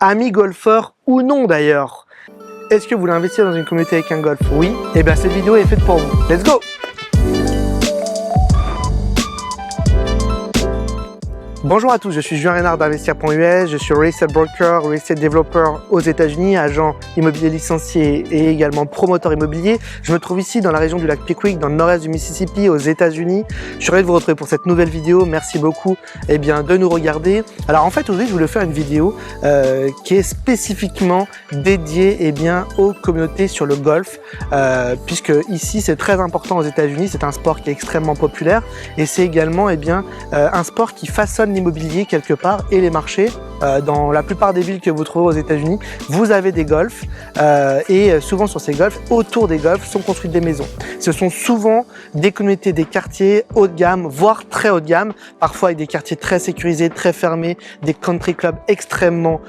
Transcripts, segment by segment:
amis golfeurs ou non d'ailleurs. Est-ce que vous voulez investir dans une communauté avec un golf? Oui? Et bien cette vidéo est faite pour vous. Let's go! Bonjour à tous, je suis Julien Reynard d'Investir.us, je suis Real Estate Broker, Real Estate Developer aux États-Unis, agent immobilier licencié et également promoteur immobilier. Je me trouve ici dans la région du lac Pickwick, dans le nord-est du Mississippi, aux États-Unis. Je suis ravi de vous retrouver pour cette nouvelle vidéo. Merci beaucoup de nous regarder. Alors en fait, aujourd'hui, je voulais faire une vidéo qui est spécifiquement dédiée aux communautés sur le golf, puisque ici, c'est très important aux États-Unis. C'est un sport qui est extrêmement populaire et c'est également un sport qui façonne l'immobilier quelque part et les marchés. Dans la plupart des villes que vous trouvez aux États-Unis, vous avez des golfs et souvent sur ces golfs, autour des golfs sont construites des maisons. Ce sont souvent des communautés, des quartiers haut de gamme, voire très haut de gamme, parfois avec des quartiers très sécurisés, très fermés, des country clubs extrêmement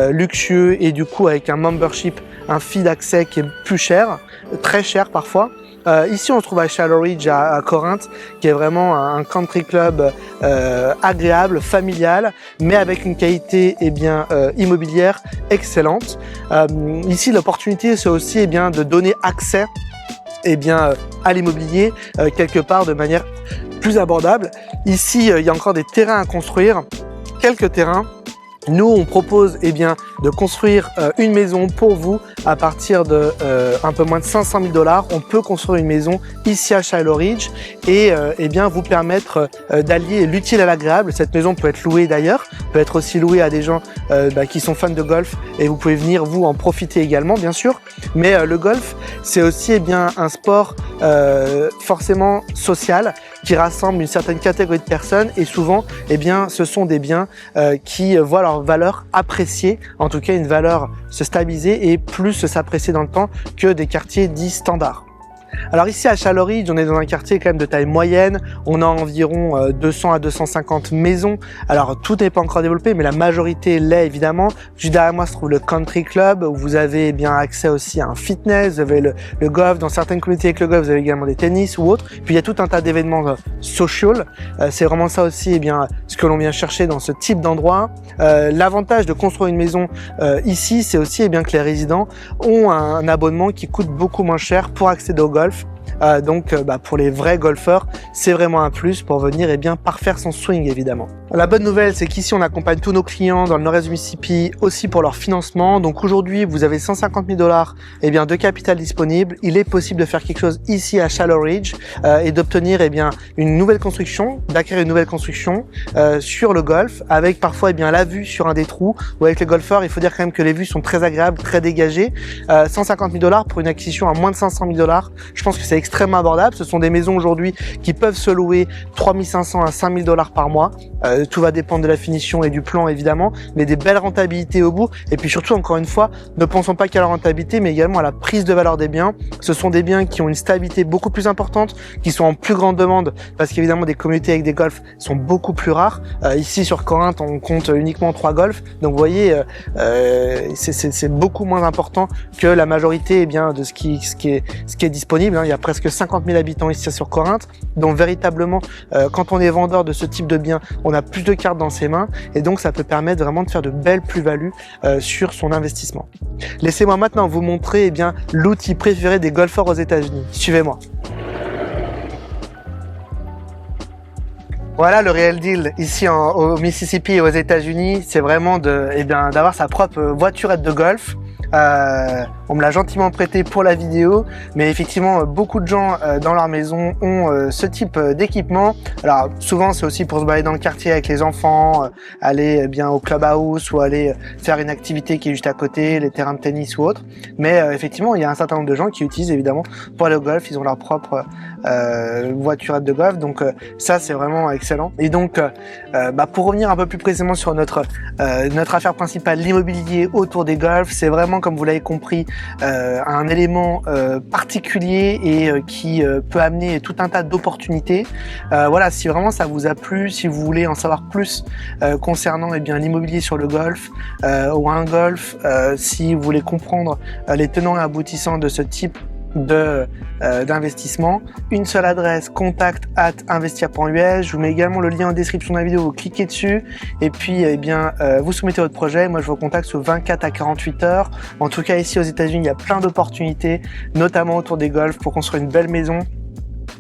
luxueux et du coup avec un membership, un fee d'accès qui est plus cher, très cher parfois. Ici, on se trouve à Shallow Ridge, à Corinth, qui est vraiment un country club agréable, familial, mais avec une qualité immobilière excellente. Ici, l'opportunité, c'est aussi de donner accès à l'immobilier quelque part de manière plus abordable. Ici, il y a encore des terrains à construire, quelques terrains. Nous, on propose de construire une maison pour vous à partir de un peu moins de 500 000 $. On peut construire une maison ici à Shallow Ridge et vous permettre d'allier l'utile à l'agréable. Cette maison peut être louée d'ailleurs, peut être aussi louée à des gens qui sont fans de golf et vous pouvez venir vous en profiter également bien sûr. Mais le golf, c'est aussi un sport forcément social qui rassemble une certaine catégorie de personnes et souvent ce sont des biens qui voient leur valeur appréciée, en tout cas une valeur se stabiliser et plus s'apprécier dans le temps que des quartiers dits standards. Alors ici à Shallow Ridge, on est dans un quartier quand même de taille moyenne, on a environ 200 à 250 maisons. Alors tout n'est pas encore développé, mais la majorité l'est évidemment. Juste derrière moi se trouve le country club où vous avez accès aussi à un fitness, vous avez le golf, dans certaines communautés avec le golf vous avez également des tennis ou autres. Puis il y a tout un tas d'événements social, c'est vraiment ça aussi ce que l'on vient chercher dans ce type d'endroit. L'avantage de construire une maison ici, c'est aussi que les résidents ont un abonnement qui coûte beaucoup moins cher pour accéder au golf. Donc pour les vrais golfeurs, c'est vraiment un plus pour venir parfaire son swing évidemment. La bonne nouvelle, c'est qu'ici on accompagne tous nos clients dans le nord-est du Mississippi aussi pour leur financement. Donc aujourd'hui, vous avez 150 000 $ de capital disponible. Il est possible de faire quelque chose ici à Shallow Ridge et d'obtenir une nouvelle construction, d'acquérir une nouvelle construction sur le golf avec parfois la vue sur un des trous ou avec les golfeurs. Il faut dire quand même que les vues sont très agréables, très dégagées. 150 000 $ pour une acquisition à moins de 500 000 $. Je pense que c'est extrêmement abordable. Ce sont des maisons aujourd'hui qui peuvent se louer 3 500 à 5 000 $ par mois. Tout va dépendre de la finition et du plan évidemment, mais des belles rentabilités au bout. Et puis surtout, encore une fois, ne pensons pas qu'à la rentabilité, mais également à la prise de valeur des biens. Ce sont des biens qui ont une stabilité beaucoup plus importante, qui sont en plus grande demande, parce qu'évidemment des communautés avec des golfs sont beaucoup plus rares. Ici sur Corinth, on compte uniquement 3 golfs. Donc vous voyez, c'est beaucoup moins important que la majorité de ce qui est disponible. Il y a presque 50 000 habitants ici sur Corinth. Donc véritablement, quand on est vendeur de ce type de biens, on a plus de cartes dans ses mains et donc ça peut permettre vraiment de faire de belles plus-values sur son investissement. Laissez-moi maintenant vous montrer l'outil préféré des golfeurs aux États-Unis. Suivez-moi. Voilà le real deal ici au Mississippi et aux États-Unis, c'est vraiment d'avoir sa propre voiturette de golf. On me l'a gentiment prêté pour la vidéo, mais effectivement beaucoup de gens dans leur maison ont ce type d'équipement. Alors souvent c'est aussi pour se balader dans le quartier avec les enfants, aller au clubhouse ou aller faire une activité qui est juste à côté, les terrains de tennis ou autre. Mais effectivement il y a un certain nombre de gens qui utilisent évidemment pour aller au golf, ils ont leur propre voiturette de golf, donc ça c'est vraiment excellent. Et donc pour revenir un peu plus précisément sur notre affaire principale, l'immobilier autour des golfs, c'est vraiment, comme vous l'avez compris, un élément particulier et qui peut amener tout un tas d'opportunités. Voilà, si vraiment ça vous a plu, si vous voulez en savoir plus concernant l'immobilier sur le golf ou un golf, si vous voulez comprendre les tenants et aboutissants de ce type d'investissement. Une seule adresse, contact@investia.us. Je vous mets également le lien en description de la vidéo, vous cliquez dessus et puis vous soumettez votre projet. Moi je vous contacte sous 24 à 48 heures. En tout cas ici aux États-Unis, il y a plein d'opportunités, notamment autour des golfs pour construire une belle maison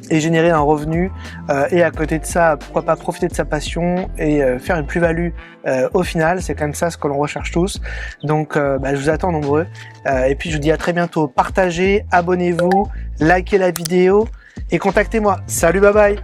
et générer un revenu et à côté de ça, pourquoi pas profiter de sa passion et faire une plus-value au final. C'est quand même ça ce que l'on recherche tous. Donc je vous attends nombreux et puis je vous dis à très bientôt. Partagez, abonnez-vous, likez la vidéo et contactez-moi. Salut, bye bye.